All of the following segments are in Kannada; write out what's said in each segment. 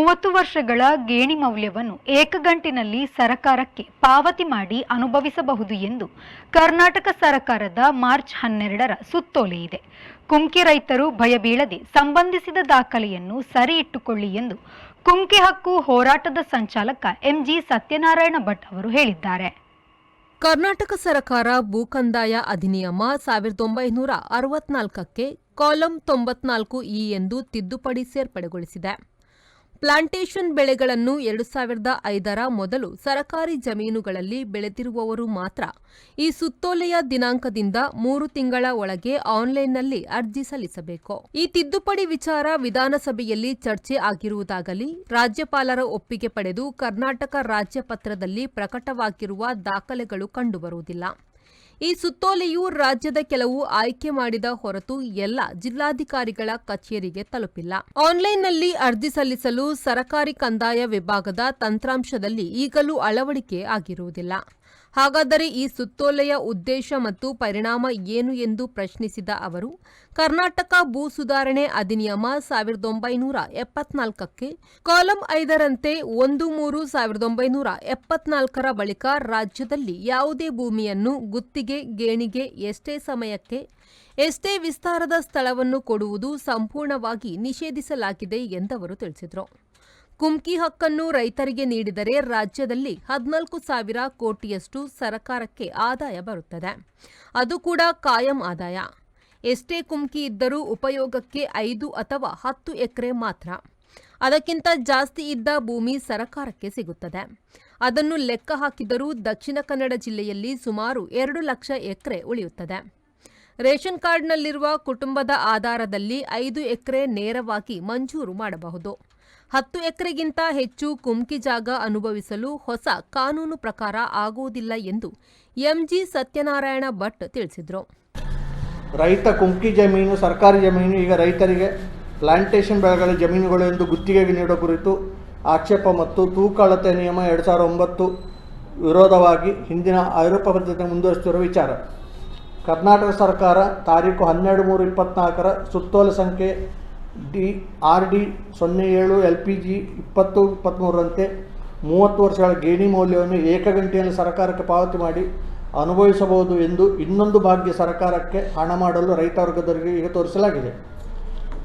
30 ವರ್ಷಗಳ ಗೇಣಿ ಮೌಲ್ಯವನ್ನು ಏಕಗಂಟಿನಲ್ಲಿ ಸರಕಾರಕ್ಕೆ ಪಾವತಿ ಮಾಡಿ ಅನುಭವಿಸಬಹುದು ಎಂದು ಕರ್ನಾಟಕ ಸರ್ಕಾರದ ಮಾರ್ಚ್ 12ರ ಸುತ್ತೋಲೆ ಇದೆ. ಕುಮ್ಕಿ ರೈತರು ಭಯಬೀಳದೆ ಸಂಬಂಧಿಸಿದ ದಾಖಲೆಯನ್ನು ಸರಿ ಇಟ್ಟುಕೊಳ್ಳಿ ಎಂದು ಕುಮ್ಕಿ ಹಕ್ಕು ಹೋರಾಟದ ಸಂಚಾಲಕ ಎಂಜಿ ಸತ್ಯನಾರಾಯಣ ಭಟ್ ಅವರು ಹೇಳಿದ್ದಾರೆ. ಕರ್ನಾಟಕ ಸರ್ಕಾರ ಭೂಕಂದಾಯ ಅಧಿನಿಯಮ 1964ಕ್ಕೆ ಕಾಲಂ 94 ಎಂದು ತಿದ್ದುಪಡಿ ಸೇರ್ಪಡೆಗೊಳಿಸಿದೆ. ಪ್ಲಾಂಟೇಷನ್ ಬೆಳೆಗಳನ್ನು 2005ರ ಮೊದಲು ಸರಕಾರಿ ಜಮೀನುಗಳಲ್ಲಿ ಬೆಳೆದಿರುವವರು ಮಾತ್ರ ಈ ಸುತ್ತೋಲೆಯ ದಿನಾಂಕದಿಂದ 3 ತಿಂಗಳ ಒಳಗೆ ಆನ್ಲೈನ್ನಲ್ಲಿ ಅರ್ಜಿ ಸಲ್ಲಿಸಬೇಕು. ಈ ತಿದ್ದುಪಡಿ ವಿಚಾರ ವಿಧಾನಸಭೆಯಲ್ಲಿ ಚರ್ಚೆ ಆಗಿರುವುದಾಗಲಿ, ರಾಜ್ಯಪಾಲರ ಒಪ್ಪಿಗೆ ಪಡೆದು ಕರ್ನಾಟಕ ರಾಜ್ಯಪತ್ರದಲ್ಲಿ ಪ್ರಕಟವಾಗಿರುವ ದಾಖಲೆಗಳು ಕಂಡುಬರುವುದಿಲ್ಲ. ಈ ಸುತ್ತೋಲೆಯು ರಾಜ್ಯದ ಕೆಲವು ಆಯ್ಕೆ ಮಾಡಿದ ಹೊರತು ಎಲ್ಲ ಜಿಲ್ಲಾಧಿಕಾರಿಗಳ ಕಚೇರಿಗೆ ತಲುಪಿಲ್ಲ. ಆನ್ಲೈನ್ನಲ್ಲಿ ಅರ್ಜಿ ಸಲ್ಲಿಸಲು ಸರಕಾರಿ ಕಂದಾಯ ವಿಭಾಗದ ತಂತ್ರಾಂಶದಲ್ಲಿ ಈಗಲೂ ಅಳವಡಿಕೆ ಆಗಿರುವುದಿಲ್ಲ. ಹಾಗಾದರೆ ಈ ಸುತ್ತೋಲೆಯ ಉದ್ದೇಶ ಮತ್ತು ಪರಿಣಾಮ ಏನು ಎಂದು ಪ್ರಶ್ನಿಸಿದ ಅವರು, ಕರ್ನಾಟಕ ಭೂ ಸುಧಾರಣೆ ಅಧಿನಿಯಮ 1974ಕ್ಕೆ ಕಾಲಂ 5ರಂತೆ 1/3/1974ರ ಬಳಿಕ ರಾಜ್ಯದಲ್ಲಿ ಯಾವುದೇ ಭೂಮಿಯನ್ನು ಗುತ್ತಿಗೆ, ಗೇಣಿಗೆ ಎಷ್ಟೇ ಸಮಯಕ್ಕೆ ಎಷ್ಟೇ ವಿಸ್ತಾರದ ಸ್ಥಳವನ್ನು ಕೊಡುವುದು ಸಂಪೂರ್ಣವಾಗಿ ನಿಷೇಧಿಸಲಾಗಿದೆ ಎಂದವರು ತಿಳಿಸಿದರು. ಕುಮ್ಕಿ ಹಕ್ಕನ್ನು ರೈತರಿಗೆ ನೀಡಿದರೆ ರಾಜ್ಯದಲ್ಲಿ 14,000 ಕೋಟಿಯಷ್ಟು ಸರ್ಕಾರಕ್ಕೆ ಆದಾಯ ಬರುತ್ತದೆ. ಅದು ಕೂಡ ಕಾಯಂ ಆದಾಯ. ಎಷ್ಟೇ ಕುಮ್ಕಿ ಇದ್ದರೂ ಉಪಯೋಗಕ್ಕೆ 5 ಅಥವಾ 10 ಎಕರೆ ಮಾತ್ರ. ಅದಕ್ಕಿಂತ ಜಾಸ್ತಿ ಇದ್ದ ಭೂಮಿ ಸರ್ಕಾರಕ್ಕೆ ಸಿಗುತ್ತದೆ. ಅದನ್ನು ಲೆಕ್ಕ ಹಾಕಿದರೂ ದಕ್ಷಿಣ ಕನ್ನಡ ಜಿಲ್ಲೆಯಲ್ಲಿ ಸುಮಾರು 2 ಲಕ್ಷ ಎಕರೆ ಉಳಿಯುತ್ತದೆ. ರೇಷನ್ ಕಾರ್ಡ್ನಲ್ಲಿರುವ ಕುಟುಂಬದ ಆಧಾರದಲ್ಲಿ 5 ಎಕರೆ ನೇರವಾಗಿ ಮಂಜೂರು ಮಾಡಬಹುದು. 10 ಎಕರೆಗಿಂತ ಹೆಚ್ಚು ಕುಮ್ಕಿ ಜಾಗ ಅನುಭವಿಸಲು ಹೊಸ ಕಾನೂನು ಪ್ರಕಾರ ಆಗುವುದಿಲ್ಲ ಎಂದು ಎಂಜಿ ಸತ್ಯನಾರಾಯಣ ಭಟ್ ತಿಳಿಸಿದರು. ರೈತ ಕುಮ್ಕಿ ಜಮೀನು ಸರ್ಕಾರಿ ಜಮೀನು ಈಗ ರೈತರಿಗೆ ಪ್ಲಾಂಟೇಷನ್ ಬೆಳೆಗಳ ಜಮೀನುಗಳು ಎಂದು ಗುತ್ತಿಗೆಗೆ ನೀಡುವ ಕುರಿತು ಆಕ್ಷೇಪ ಮತ್ತು ತೂಕ ಅಳತೆ ನಿಯಮ 2009 ವಿರೋಧವಾಗಿ ಹಿಂದಿನ ಐರೋಪ್ಯ ಪದ್ಧತಿ ಮುಂದುವರಿಸುತ್ತಿರುವ ವಿಚಾರ. ಕರ್ನಾಟಕ ಸರ್ಕಾರ ತಾರೀಕು 12/3/24ರ ಸುತ್ತೋಲೆ ಸಂಖ್ಯೆ RD 07 LPG 2023ರಂತೆ 30 ವರ್ಷಗಳ ಗೇಣಿ ಮೌಲ್ಯವನ್ನು ಏಕಗಂಟೆಯಲ್ಲಿ ಸರ್ಕಾರಕ್ಕೆ ಪಾವತಿ ಮಾಡಿ ಅನುಭವಿಸಬಹುದು ಎಂದು ಇನ್ನೊಂದು ಭಾಗ್ಯ ಸರ್ಕಾರಕ್ಕೆ ಹಣ ಮಾಡಲು ರೈತ ವರ್ಗದವರಿಗೆ ಈಗ ತೋರಿಸಲಾಗಿದೆ.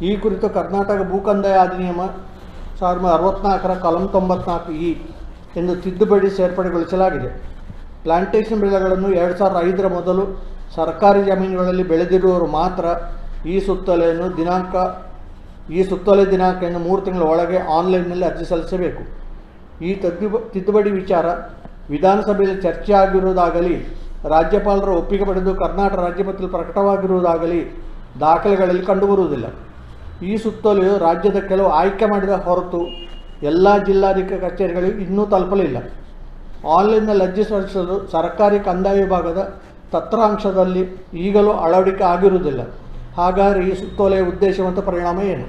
ಈ ಕುರಿತು ಕರ್ನಾಟಕ ಭೂಕಂದಾಯ ಅಧಿನಿಯಮ 1964ರ ಕಾಲಂ 94 ಎಂದು ತಿದ್ದುಪಡಿ ಸೇರ್ಪಡೆಗೊಳಿಸಲಾಗಿದೆ. ಪ್ಲಾಂಟೇಷನ್ ಬೆಳೆಗಳನ್ನು 2005ರ ಮೊದಲು ಸರ್ಕಾರಿ ಜಮೀನುಗಳಲ್ಲಿ ಬೆಳೆದಿರುವವರು ಮಾತ್ರ ಈ ಸುತ್ತೋಲೆ ದಿನಾಂಕವನ್ನು 3 ತಿಂಗಳ ಒಳಗೆ ಆನ್ಲೈನ್ನಲ್ಲಿ ಅರ್ಜಿ ಸಲ್ಲಿಸಬೇಕು. ಈ ತಿದ್ದುಪಡಿ ವಿಚಾರ ವಿಧಾನಸಭೆಯಲ್ಲಿ ಚರ್ಚೆ ಆಗಿರುವುದಾಗಲಿ, ರಾಜ್ಯಪಾಲರ ಒಪ್ಪಿಗೆ ಪಡೆದು ಕರ್ನಾಟಕ ರಾಜ್ಯಪತ್ರದಲ್ಲಿ ಪ್ರಕಟವಾಗಿರುವುದಾಗಲಿ ದಾಖಲೆಗಳಲ್ಲಿ ಕಂಡುಬರುವುದಿಲ್ಲ. ಈ ಸುತ್ತೋಲೆಯು ರಾಜ್ಯದ ಕೆಲವು ಆಯ್ಕೆ ಮಾಡಿದ ಹೊರತು ಎಲ್ಲ ಜಿಲ್ಲಾಧಿಕಾರಿ ಕಚೇರಿಗಳಿಗೆ ಇನ್ನೂ ತಲುಪಲಿಲ್ಲ. ಆನ್ಲೈನ್ನಲ್ಲಿ ಅರ್ಜಿ ಸಲ್ಲಿಸಲು ಸರ್ಕಾರಿ ಕಂದಾಯ ವಿಭಾಗದ ತಂತ್ರಾಂಶದಲ್ಲಿ ಈಗಲೂ ಅಳವಡಿಕೆ ಆಗಿರುವುದಿಲ್ಲ. ಹಾಗಾದರೆ ಈ ಸುತ್ತೋಲೆಯ ಉದ್ದೇಶ ಮತ್ತು ಪರಿಣಾಮ ಏನು?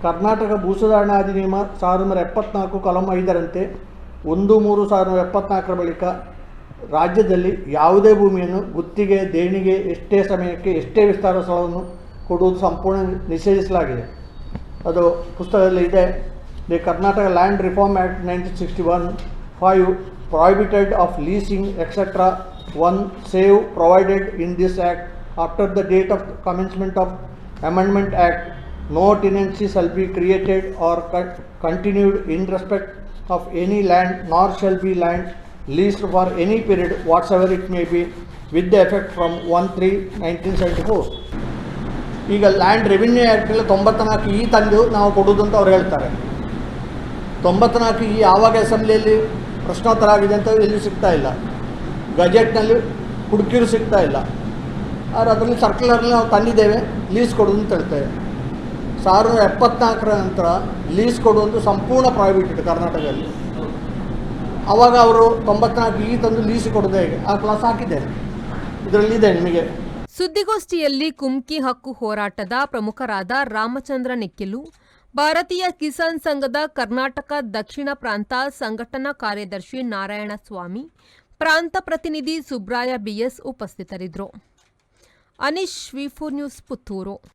ಕರ್ನಾಟಕ ಭೂ ಸುಧಾರಣಾ ಅಧಿನಿಯಮ 1974 ಕಾಲಂ 5ರಂತೆ 1/3/1974ರ ಬಳಿಕ ರಾಜ್ಯದಲ್ಲಿ ಯಾವುದೇ ಭೂಮಿಯನ್ನು ಗುತ್ತಿಗೆ, ದೇಣಿಗೆ, ಎಷ್ಟೇ ಸಮಯಕ್ಕೆ ಎಷ್ಟೇ ವಿಸ್ತಾರ ಸ್ಥಳವನ್ನು ಕೊಡುವುದು ಸಂಪೂರ್ಣ ನಿಷೇಧಿಸಲಾಗಿದೆ. ಅದು ಪುಸ್ತಕದಲ್ಲಿ ಇದೆ. The Karnataka land reform act 1961 5 prohibited of leasing etc. 1 save provided in this act after the date of commencement of Amendment Act, no tenancy shall be created or continued in respect of any land, nor shall be land leased for any period whatsoever it may be, with the effect from 1/3/1974. ಈಗ ಲ್ಯಾಂಡ್ ರೆವಿನ್ಯೂ ಆ್ಯಕ್ಟಲ್ಲಿ 94 ತಂದು ನಾವು ಕೊಡೋದು ಅಂತ ಅವ್ರು ಹೇಳ್ತಾರೆ. 94 ಯಾವಾಗ ಅಸೆಂಬ್ಲಿಯಲ್ಲಿ ಪ್ರಶ್ನೋತ್ತರ ಆಗಿದೆ ಅಂತ ಎಲ್ಲಿ ಸಿಗ್ತಾ ಇಲ್ಲ, ಗಜೆಟ್ನಲ್ಲಿ ಹುಡುಕಿರು ಸಿಗ್ತಾ ಇಲ್ಲ. ಆದರೆ ಅದರಲ್ಲಿ ಸರ್ಕ್ಯುಲರ್ನಲ್ಲಿ ನಾವು ತಂದಿದ್ದೇವೆ, ಲೀಸ್ ಕೊಡೋದು ಅಂತ ಹೇಳ್ತೇವೆ. 1974ರ ನಂತರ ಲೀಸ್ ಕೊಡುವುದು ಸಂಪೂರ್ಣ ಪ್ರಾಹಿಬಿಟೆಡ್ ಕರ್ನಾಟಕದಲ್ಲಿ. ಆವಾಗ ಅವರು 94 ತಂದು ಲೀಸ್ ಕೊಡೋದು ಹೇಗೆ? ಆ ಕ್ಲಾಸ್ ಹಾಕಿದ್ದೇನೆ, ಇದರಲ್ಲಿದೆ ನಿಮಗೆ. ಸುದ್ದಿಗೋಷ್ಠಿಯಲ್ಲಿ ಕುಮ್ಕಿ ಹಕ್ಕು ಹೋರಾಟದ ಪ್ರಮುಖರಾದ ರಾಮಚಂದ್ರ ನೆಕ್ಕಿಲು, ಭಾರತೀಯ ಕಿಸಾನ್ ಸಂಘದ ಕರ್ನಾಟಕ ದಕ್ಷಿಣ ಪ್ರಾಂತ ಸಂಘಟನಾ ಕಾರ್ಯದರ್ಶಿ ನಾರಾಯಣಸ್ವಾಮಿ, ಪ್ರಾಂತ ಪ್ರತಿನಿಧಿ ಸುಬ್ರಾಯ BS ಉಪಸ್ಥಿತರಿದ್ದರು. Aneesh, V4 news, Puttur.